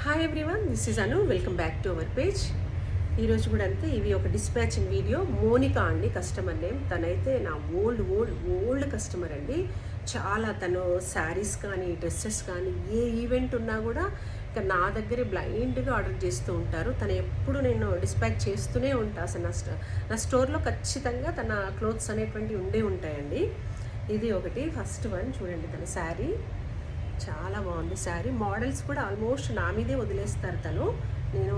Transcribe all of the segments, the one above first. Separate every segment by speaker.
Speaker 1: Hi everyone, this is Anu. Welcome back to our page. ఈరోజు కూడా అంతే, ఇవి ఒక డిస్పాచింగ్ వీడియో. మోనికా అండి కస్టమర్ నేమ్. తనైతే నా ఓల్డ్ కస్టమర్ అండి. చాలా తను శారీస్ కానీ డ్రెస్సెస్ కానీ ఏ ఈవెంట్ ఉన్నా కూడా ఇక నా దగ్గరే బ్లైండ్గా ఆర్డర్ చేస్తూ ఉంటారు. తను ఎప్పుడు నేను డిస్పాచ్ చేస్తూనే ఉంటాను. అసలు నా స్టోర్లో ఖచ్చితంగా తన క్లోత్స్ అనేటువంటివి ఉండే ఉంటాయండి. ఇది ఒకటి ఫస్ట్ వన్ చూడండి. తన శారీ చాలా బాగుంది. శారీ మోడల్స్ కూడా ఆల్మోస్ట్ నా మీదే వదిలేస్తారు తను. నేను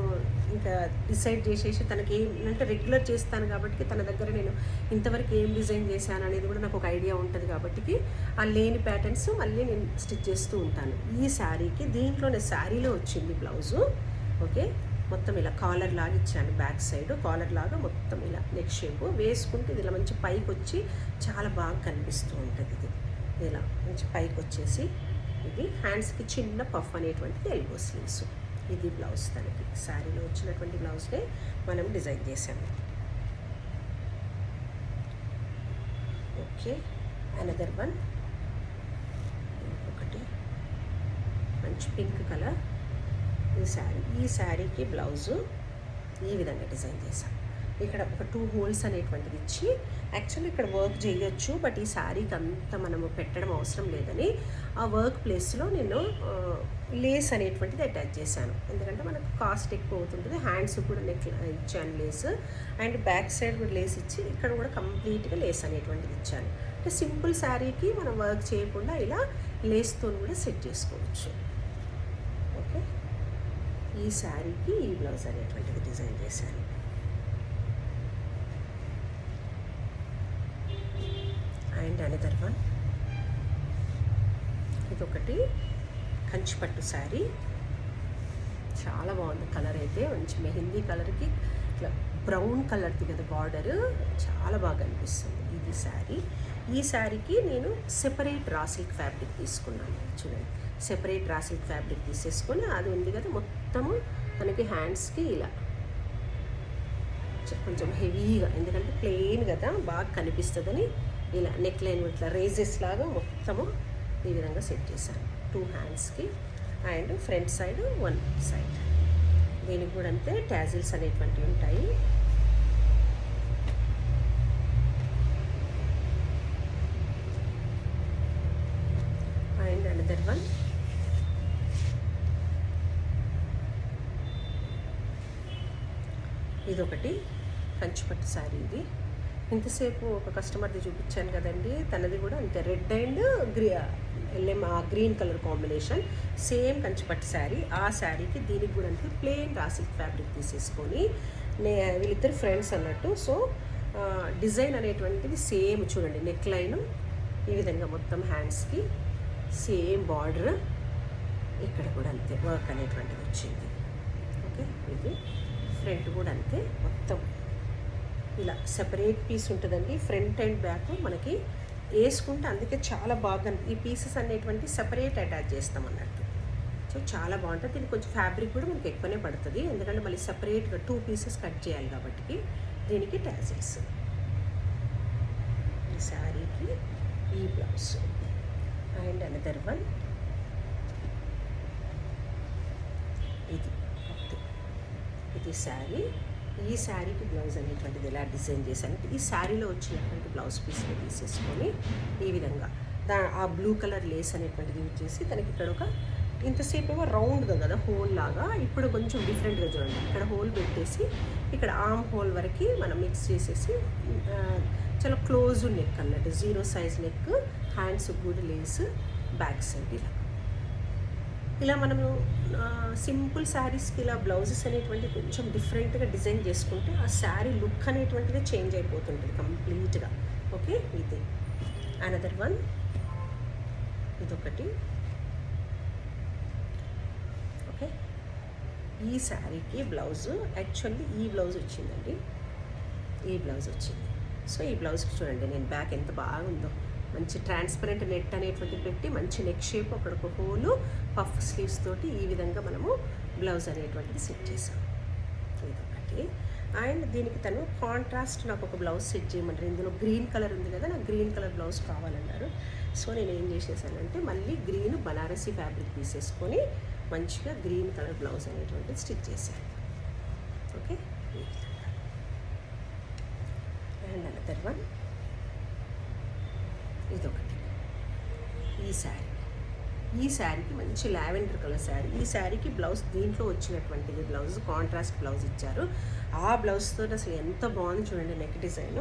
Speaker 1: ఇంకా డిసైడ్ చేసేసి తనకి అంటే రెగ్యులర్ చేస్తాను కాబట్టి తన దగ్గర నేను ఇంతవరకు ఏం డిజైన్ చేశాను అనేది కూడా నాకు ఒక ఐడియా ఉంటుంది కాబట్టి ఆ లేని ప్యాటర్న్స్ మళ్ళీ నేను స్టిచ్ చేస్తూ ఉంటాను. ఈ శారీకి దీంట్లోనే శారీలో వచ్చింది బ్లౌజు. ఓకే, మొత్తం ఇలా కాలర్ లాగా ఇచ్చాను. బ్యాక్ సైడ్ కాలర్ లాగా మొత్తం ఇలా నెక్ షేప్ వేసుకుంటే ఇది ఇలా మంచి పైకి వచ్చి చాలా బాగా కనిపిస్తూ ఉంటుంది. ఇది ఇలా మంచి పైకి వచ్చేసి ఇది హ్యాండ్స్కి చిన్న పఫ్ అనేటువంటిది ఎల్బో స్లీవ్స్. ఇది బ్లౌజ్. తనకి శారీలో వచ్చినటువంటి బ్లౌజ్నే మనం డిజైన్ చేసాము. Okay, another one. ఒకటి మంచి పింక్ కలర్ ఈ శారీకి బ్లౌజు ఈ విధంగా డిజైన్ చేశాను. ఇక్కడ ఒక 2 హోల్స్ అనేటువంటిది ఇచ్చి యాక్చువల్లీ ఇక్కడ వర్క్ చేయొచ్చు, బట్ ఈ శారీకి అంత మనము పెట్టడం అవసరం లేదని ఆ వర్క్ ప్లేస్లో నేను లేస్ అనేటువంటిది అటాచ్ చేశాను. ఎందుకంటే మనకు కాస్ట్ ఎక్కువ అవుతుంటుంది. హ్యాండ్స్ కూడా నెక్ ఇచ్చాను లేస్, అండ్ బ్యాక్ సైడ్ కూడా లేస్ ఇచ్చి ఇక్కడ కూడా కంప్లీట్గా లేస్ అనేటువంటిది ఇచ్చాను. అంటే సింపుల్ శారీకి మనం వర్క్ చేయకుండా ఇలా లేస్తో కూడా సెట్ చేసుకోవచ్చు. ఓకే, ఈ శారీకి ఈ బ్లౌజ్ అనేటువంటిది డిజైన్ చేశాను. And another one. ఇదొకటి కంచిపట్టు శారీ. చాలా బాగుంది. కలర్ అయితే మంచి మెహందీ కలర్కి ఇట్లా బ్రౌన్ కలర్ది కదా బార్డర్, చాలా బాగా అనిపిస్తుంది. ఇది శారీ. ఈ శారీకి నేను సెపరేట్ రా సిల్క్ ఫ్యాబ్రిక్ తీసుకున్నాను. చూడండి, సెపరేట్ రా సిల్క్ ఫ్యాబ్రిక్ తీసేసుకొని అది ఉంది కదా మొత్తము మనకి హ్యాండ్స్కి ఇలా కొంచెం హెవీగా, ఎందుకంటే ప్లెయిన్ కదా బాగా కనిపిస్తుందని ఇలా నెక్ లైన్ ఇట్లా రేజెస్ లాగా మొత్తము ఈ విధంగా సెట్ చేశాను. 2 హ్యాండ్స్కి అండ్ ఫ్రంట్ సైడ్ 1 సైడ్. దీనికి కూడా అంతే టాజిల్స్ అనేటువంటివి ఉంటాయి. And another one. ఇదొకటి కంచిపట్టు శారీ. ఇది ఇంతసేపు ఒక కస్టమర్ది చూపించాను కదండి, తనది కూడా అంతే red and green colour combination, same Kanchipattu sari. ఆ శారీకి దీనికి కూడా అంతే ప్లెయిన్ రా సిల్క్ ఫ్యాబ్రిక్ తీసేసుకొని వీళ్ళిద్దరు ఫ్రెండ్స్ అన్నట్టు. సో డిజైన్ అనేటువంటిది సేమ్ చూడండి, నెక్ లైన్ ఈ విధంగా మొత్తం హ్యాండ్స్కి సేమ్ బార్డర్, ఇక్కడ కూడా అంతే వర్క్ అనేటువంటిది వచ్చింది. ఓకే, ఇది ఫ్రంట్ కూడా అంతే మొత్తం ఇలా సెపరేట్ పీస్ ఉంటుందండి. ఫ్రంట్ అండ్ బ్యాక్ మనకి వేసుకుంటే అందుకే చాలా బాగా ఈ పీసెస్ అనేటువంటి సెపరేట్ అటాచ్ చేస్తాం అన్నట్టు. సో చాలా బాగుంటుంది. దీనికి కొంచెం ఫ్యాబ్రిక్ కూడా మనకి ఎక్కువనే పడుతుంది, ఎందుకంటే మళ్ళీ సెపరేట్గా 2 పీసెస్ కట్ చేయాలి కాబట్టి. దీనికి టాజిల్స్. ఈ శారీకి ఈ బ్లౌజ్. And another one. ఇది శారీ. ఈ శారీకి బ్లౌజ్ అనేటువంటిది ఎలా డిజైన్ చేశాను, ఈ శారీలో వచ్చినటువంటి బ్లౌజ్ పీస్ని తీసేసుకొని ఈ విధంగా ఆ బ్లూ కలర్ లేస్ అనేటువంటిది యూజ్ చేసి తనకి ఇక్కడ ఒక ఇంతసేపు ఏమో రౌండ్గా కదా హోల్ లాగా, ఇప్పుడు కొంచెం డిఫరెంట్గా చూడండి. ఇక్కడ హోల్ పెట్టేసి ఇక్కడ ఆర్మ్ హోల్ వరకు మనం మిక్స్ చేసేసి చాలా క్లోజ్ నెక్ అన్నట్టు 0 సైజ్ నెక్, హ్యాండ్స్ కూడా లేస్, బ్యాక్ సైడ్ ఇలా మనము సింపుల్ శారీస్కి ఇలా బ్లౌజెస్ అనేటువంటి కొంచెం డిఫరెంట్గా డిజైన్ చేసుకుంటే ఆ శారీ లుక్ అనేటువంటిది చేంజ్ అయిపోతుంటుంది కంప్లీట్గా. ఓకే, ఇది అనదర్ వన్. ఇదొకటి. ఓకే, ఈ శారీకి బ్లౌజు యాక్చువల్లీ ఈ బ్లౌజ్ వచ్చిందండి. ఈ బ్లౌజ్ వచ్చింది. సో ఈ బ్లౌజ్కి చూడండి నేను బ్యాక్ ఎంత బాగుందో, మంచి ట్రాన్స్పరెంట్ నెట్ అనేటువంటిది పెట్టి మంచి నెక్ షేప్, అక్కడ ఒక హోలు, పఫ్ స్లీవ్స్ తోటి ఈ విధంగా మనము బ్లౌజ్ అనేటువంటిది సెట్ చేసాం. ఇదొకటి. అండ్ దీనికి తను కాంట్రాస్ట్ నాకు ఒక బ్లౌజ్ సెట్ చేయమంటారు. ఇందులో గ్రీన్ కలర్ ఉంది కదా, నాకు గ్రీన్ కలర్ బ్లౌజ్ కావాలన్నారు. సో నేను ఏం చేసేసానంటే మళ్ళీ గ్రీన్ బనారసీ ఫ్యాబ్రిక్ తీసేసుకొని మంచిగా గ్రీన్ కలర్ బ్లౌజ్ అనేటువంటిది స్టిచ్ చేశాను. ఓకే, అండ్ అనదర్ వన్ ఇదొకటి. ఈ శారీకి మంచి లావెండర్ కలర్ శారీ. ఈ శారీకి బ్లౌజ్ దీంట్లో వచ్చినటువంటిది బ్లౌజ్ కాంట్రాస్ట్ బ్లౌజ్ ఇచ్చారు. ఆ బ్లౌజ్తో అసలు ఎంత బాగుంది చూడండి. నెక్ డిజైన్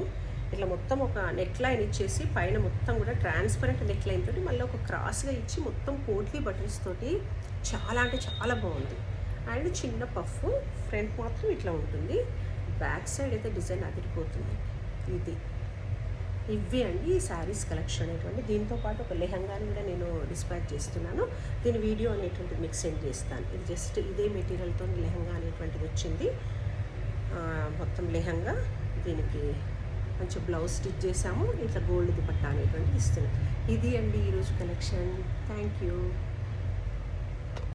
Speaker 1: ఇట్లా మొత్తం ఒక నెక్ లైన్ ఇచ్చేసి పైన మొత్తం కూడా ట్రాన్స్పరెంట్ నెక్ లైన్ తోటి మళ్ళీ ఒక క్రాస్గా ఇచ్చి మొత్తం పోట్లీ బటన్స్ తోటి చాలా అంటే చాలా బాగుంది. అండ్ చిన్న పఫ్ ఫ్రంట్ మాత్రం ఇట్లా ఉంటుంది. బ్యాక్ సైడ్ అయితే డిజైన్ అదిరిపోతుంది. ఇవి అండి ఈ శారీస్ కలెక్షన్ అనేటువంటి. దీంతో పాటు ఒక లెహంగాని కూడా నేను డిస్పాచ్ చేస్తున్నాను. దీని వీడియో అనేటువంటిది మీకు సెండ్ చేస్తాను. ఇది జస్ట్ ఇదే మెటీరియల్తో లెహంగా అనేటువంటిది వచ్చింది. మొత్తం లెహంగా దీనికి మంచి బ్లౌజ్ స్టిచ్ చేసాము. ఇట్లా గోల్డ్ దుపట్టా అనేటువంటిది ఇస్తున్నాం. ఇది అండి ఈరోజు కలెక్షన్. Thank you.